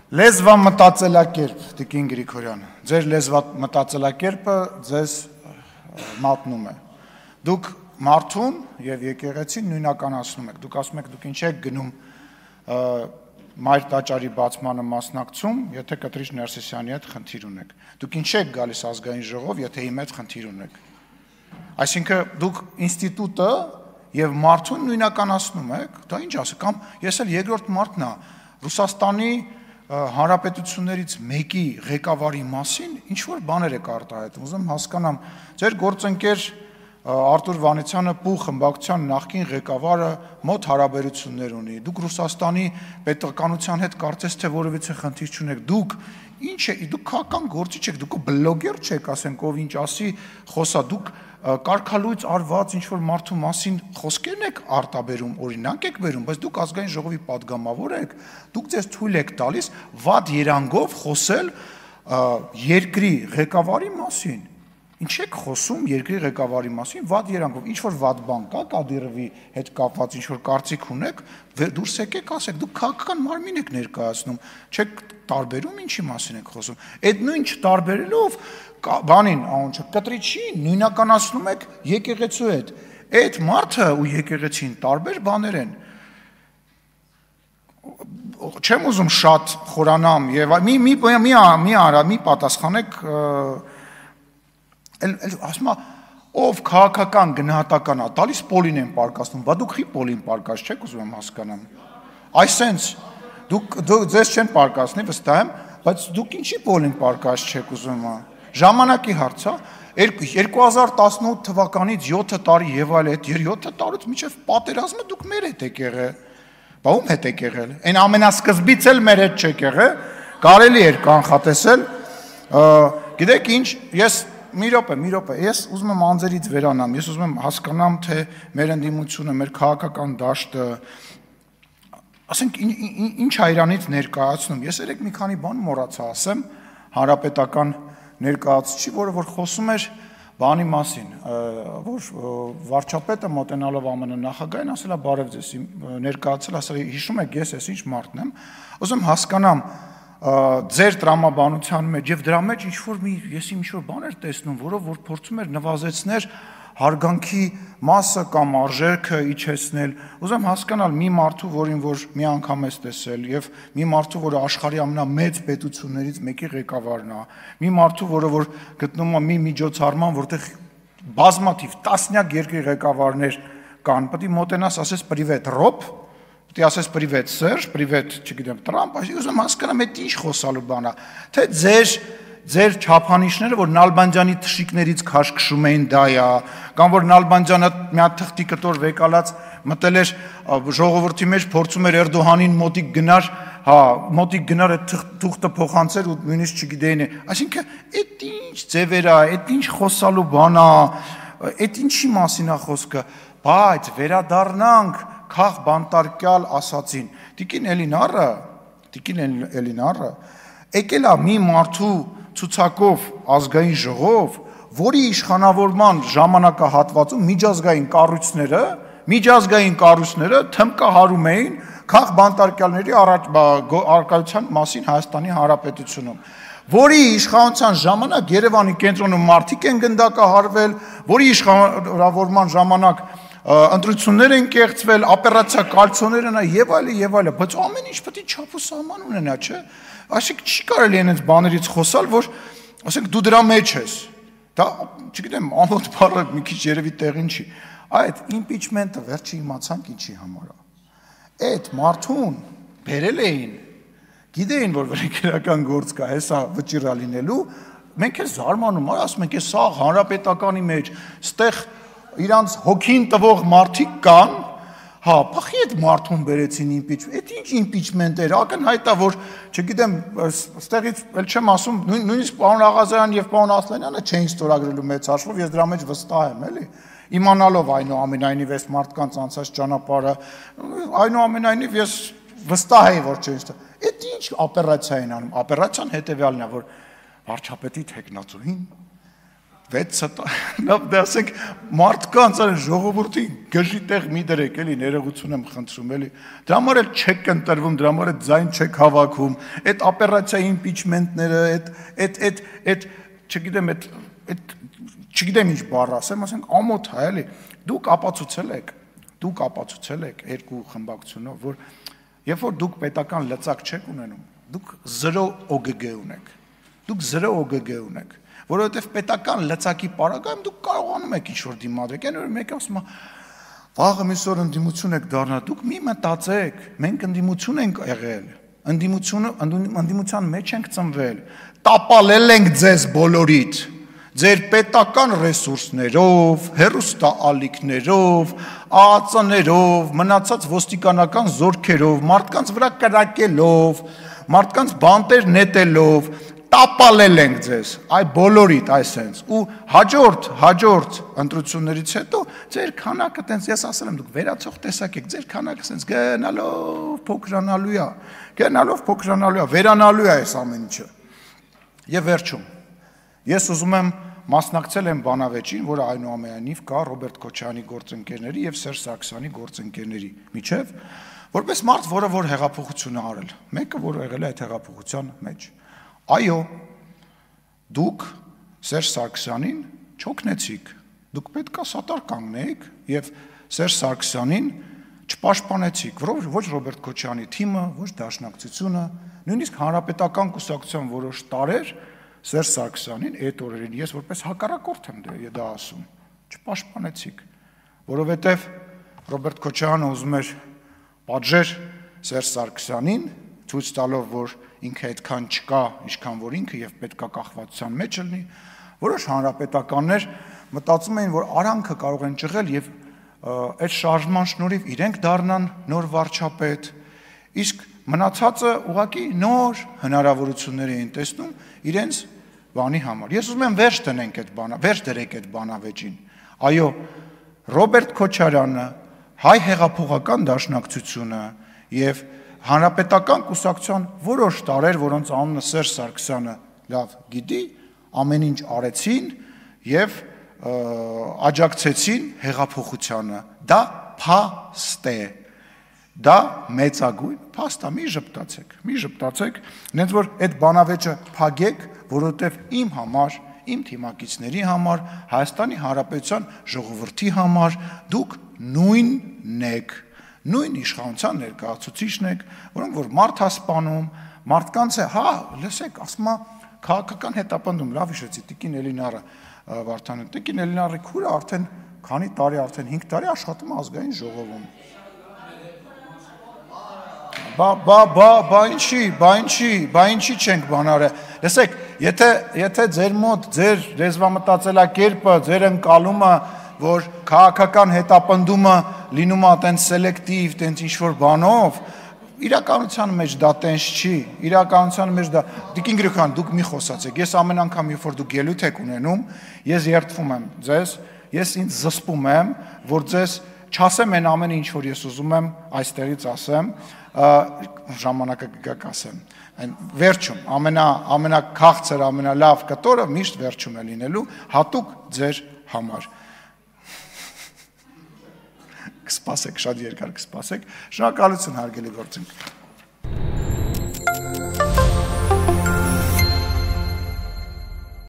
Լեզվա մտածելակերպ, Տիկին Գրիգորյան, ձեր լեզվա մտածելակերպը ձեզ մատնում է։ Դուք մարդուն եւ եկեղեցին նույնականացնում եք։ Դուք ասում եք, դուք ինչ եք գնում մայր տաճարի բացմանը մասնակցում, եթե Կտրիչ Ներսիսյանի հետ խնդիր ունեք։ Դուք ինչ եք գալիս ազգային ժողով, եթե իմ հետ խնդիր ունեք։ Այսինքն դուք ինստիտուտը եւ մարդուն նույնականացնում եք, դա ինչ ասեք, կամ ես էլ երկրորդ մարդն եմ Ռուսաստանի հանրապետություններից մեկի ղեկավարի մասին ինչ որ բաներ եք արտահայտում, ուզում հասկանամ, ձեր գործընկեր Արտուր Վանեցյանը Պու խմբակցության նախկին ղեկավարը մոտ հարաբերություններ ունի, դուք Ռուսաստանի պետականության հետ կարծես թե որևիցե խնդիր չունեք, դուք ինչ է, դուք քաղաքական գործիչ եք, դուք բլոգեր չեք, ասենք ով ինչ ասի, խոսա, դուք կարգալույծ արված ինչ-որ մարդու մասին խոսքերն եք արտաբերում, օրինակ եք բերում, բայց դուք ազգային ժողովի падգամավոր եք, դուք ձեզ թույլ եք տալիս վատ երանգով խոսել երկրի ղեկավարի մասին։ Ինչ եք խոսում երկրի ղեկավարի մասին վատ երանգով, ինչ-որ վատ բան կա Կադիրովի հետ կապված, ինչ-որ կարծիք ունեք, դուրս եկեք ասեք, դուք քաղաքական մարմին եք ներկայացնում, չեք տարբերում ինչի մասին եք խոսում։ Այդ նույն չտարբերելով բանին, անոնց Կտրիչին նույնականացնում եք եկեղեցու հետ։ Այդ մարդը ու եկեղեցին տարբեր բաներ են։ Չեմ ուզում շատ խորանամ եւ մի պատասխանեք ասում ով քաղաքական գնահատական է տալիս Պոլին են պարկասնում, բա դուք խի Պոլին պարկած չեք ուզում եմ հասկանամ։ Այսենց դուք ձեզ չեն պարկասնի վստահ եմ, բայց դուք ինչի Պոլին պարկած չեք ուզում ժամանակի հարց է 2018 թվականից 7 տարի եւ այլ այդ 7 տարուց մինչեւ պատերազմը դուք մեր հետ եք եղել։ Բա ում հետ եք եղել։ Այն ամենասկզբից էլ մեր հետ չեք եղել, կարելի էր կանխատեսել։ Գիտեք ինչ, ես մի րոպե, ես ուզում եմ անձերից վերանամ, ես ուզում եմ հասկանամ, թե մեր ընդդիմությունը, մեր քաղաքական դաշտը, ասենք ինչ հայրանից ներկայացնում։ Ես երեք մի քանի բան մոռացա ասեմ, հանրապետական ներկայացուցիչ, որը որ խոսում էր բանի մասին, որ վարչապետը մոտենալով ԱՄՆ նախագահին ասել է բարև ձեզ, ներկայացել, ասել հիշում եք ես ինչ մարդն եմ, ուզում հասկանամ ձեր տրամաբանության մեջ եւ դրա մեջ ես ինչ-որ բաներ տեսնում, որով որ փորձում էր նվազեցնել հարգանքի մասը կամ արժեքը իջեցնել, ուզում հասկանալ մի մարդու, որին որ մի անգամ ես տեսել եւ մի մարդու, որը աշխարհի ամենամեծ պետություններից մեկի ղեկավարն է, մի մարդու, որը որ գտնում է մի միջոցառման, որտեղ բազմաթիվ տասնյակ երկրի ղեկավարներ կան, պետք է մոտենաս ասես պրիվետ ռոբ Պետք է ասես պրիվետ Սերժ, պրիվետ, չգիտեմ, Տրամփ, ուզում հասկանամ այդ ինչ խոսալու բան է, թե ձեր չափանիշները, որ Նալբանդյանի թշիկներից քաշքշում էին դա է, կամ որ Նալբանդյանը մի հատ թղթի կտոր վեկալած մտել էր ժողովրդի մեջ, փորձում էր Էրդողանին մոտիկ գնար, մոտիկ գնար այդ թուղթը փոխանցեր ու նույնիսկ չգիտեին, այսինքն այդ ինչ ձևեր է, այդ ինչ խոսալու բան է, այդ ինչի մասին է խոսքը, բայց վերադառնանք Քաղ բանտարկյալ ասացին, Տիկին Էլինարը եկել է մի մարդու ցուցակով ազգային ժողով, որի իշխանավորման ժամանակահատվածում միջազգային կառույցները թմկահարում էին քաղ բանտարկյալների առարկայության մասին Հայաստանի Հանրապետությունում, որի իշխանության ժամանակ Երևանի կենտրոնում մարդիկ են գնդակահարվել, որի իշխանավորման ժամանակ ընտրություններ են կեղծվել, օպերացիա կալցոներ են եւ այլն, բայց ամեն ինչ պետք է չափ ու սահման ունենա, չէ՞։ Այսինքն չի կարելի այնպես բաներից խոսալ, որ ասենք դու դրա մեջ ես։ Դա, չգիտեմ, ամոթ բառը մի քիչ երևի տեղին չի։ Այդ impeachment-ը վերջի իմացանք ինչի համար է։ Այդ մարդուն բերել էին, գիտեին, որ վերքերական գործ կա, հեսա վճիռա լինելու, մենք էլ զարմանում, ասում ենք, սա հանրապետականի մեջ, ստեղ իրանց հոգին տվող մարդիկ կան, փախի այդ մարդուն բերեցին impeachment, այդ ինչ impeachment էր, ակնհայտ է, որ, չգիտեմ, ստեղից էլ չեմ ասում, նույնիսկ պարոն Աղազարյան եւ պարոն Ասլանյանը չէին ստորագրելու մեծ հաշվով, ես դրա մեջ վստահ եմ, էլի, իմանալով այնուամենայնիվ այս մարդկանց անցած ճանապարհը, այնուամենայնիվ ես վստահ եի, որ չէին ստորագրել, այդ ինչ օպերացիա են անում, օպերացիան հետեւյալն է, որ վարչապետի թեկնածուին Լավ դասենք մարդկանց այն ժողովրդի գժի տեղ մի դրեք էլի ներողություն եմ խնդրում էլի դրա համար էլ չեք ընտրվում դրա համար էլ ձայն չեք հավաքում այդ օպերացիայի իմպիչմենտները այդ չգիտեմ չգիտեմ ինչ բառ ասեմ ասենք ամոթ է էլի դուք ապացուցել եք երկու խմբակցությունով որ երբ որ դուք պետական լծակ չեք ունենում դուք 0 OGG ունեք որովհետև պետական լծակի պարագայում դուք կարողանում եք ինչ-որ դիմադրեք, այն որ մեկը ասում է, վաղը միսօր ընդդիմություն եք դառնա, դուք մի մտածեք, մենք ընդդիմություն ենք եղել, ընդդիմության մեջ ենք ծնվել, տապալել ենք ձեզ բոլորիդ, ձեր պետական ռեսուրսներով, հեռուստաալիքներով, ԱԱԾ-ներով, մնացած ոստիկանական զորքերով, մարդկանց վրա կրակելով, մարդկանց բանտեր նետելով, տապալել ենք ձեզ, այ բոլորիդ այսենց, ու հաջորդ ընտրություններից հետո ձեր քանակը տենց, ես ասել եմ, դուք վերացող տեսակ եք, ձեր քանակը տենց գնալով փոքրանալու է, վերանալու է այս ամեն ինչը, և վերջում, ես ուզում եմ մասնակցել եմ բանավեճին, որը այնուամենայնիվ կա Ռոբերտ Քոչարյանի գործընկերների և Սերժ Սարգսյանի գործընկերների միջև, որպես մարդ, որը որ հեղափոխություն է արել, մեկը, որ եղել է այդ հեղափոխության մեջ Այո, դուք Սերժ Սարգսյանին չօգնեցիք, դուք պետք է սատար կանգնեիք և Սերժ Սարգսյանին չպաշտպանեցիք, ոչ Ռոբերտ Քոչարյանի թիմը, ոչ Դաշնակցությունը, նույնիսկ Հանրապետական կուսակցության որոշ տարրեր Սերժ Սարգսյանին այդ օրերին ես որպես հակառակորդ եմ դա ասում, չպաշտպանեցիք, որովհետև Ռոբերտ Քոչարյանը ուզում էր պատժեր Սերժ Սարգսյանին, ցույց տալով, որ ինքը այդքան չկա, ինչքան որ ինքը եւ պետքա կախվածության մեջ լինի, որոշ հանրապետականներ մտածում էին, որ արանքը կարող են ճղել եւ այդ շարժման շնորհիվ իրենք դառնան նոր վարչապետ, իսկ մնացածը ուղղակի նոր հնարավորություններ էին տեսնում իրենց բանի համար։ Ես ուզում եմ վերջ դրեք այդ բանավեճին։ Այո, Ռոբերտ Քոչարյանը, հայ հեղափոխական դաշնակցությունը եւ Հանրապետական կուսակցության որոշ տարրեր, որոնց անունը Սերժ Սարգսյանը լավ գիտի, ամեն ինչ արեցին եւ աջակցեցին հեղափոխությանը։ Դա փաստ է։ Դա մեծագույն փաստ է, մի ժպտացեք, նենց որ այդ բանավեճը փակեք, որովհետեւ իմ համար, իմ թիմակիցների համար, Հայաստանի Հանրապետության ժողովրդի համար դուք նույնն եք։ Նույն իշխանության ներկայացուցիչն եք, որոնք որ մարդ հասպանում, մարդկանց է, լսեք, ասում է քաղաքական հետապնդում, լավ հիշեցի, Տիկին Էլինարը Վարդանյան, Տիկին Էլինարի քուրը արդեն քանի տարի, արդեն 5 տարի աշխատում է ազգային ժողովում։ Բա ինչի չենք բանարը։ Լսեք, եթե ձեր մոտ ձեր լեզվամտածելակերպը, ձեր ընկալումը որ քաղաքական հետապնդումը լինում է տենց սելեկտիվ, տենց ինչ-որ բանով, իրականության մեջ դա տենց չի, իրականության մեջ դա, Տիկին Գրիգորյան, դուք մի խոսացեք, ես ամեն անգամ, երբ որ դուք ելույթ եք ունենում, ես երդվում եմ ձեզ, ես ինձ զսպում եմ, որ ձեզ չասեմ այն ամեն ինչ, որ ես ուզում եմ այստեղից ասեմ, ժամանակը կգա կասեմ, վերջում, ամենաքաղցր, ամենալավ կտորը միշտ վերջում է լինելու, հատուկ ձեր համար կսպասեք, շատ երկար կսպասեք, շնորհակալություն հարգելի գործընկերներ։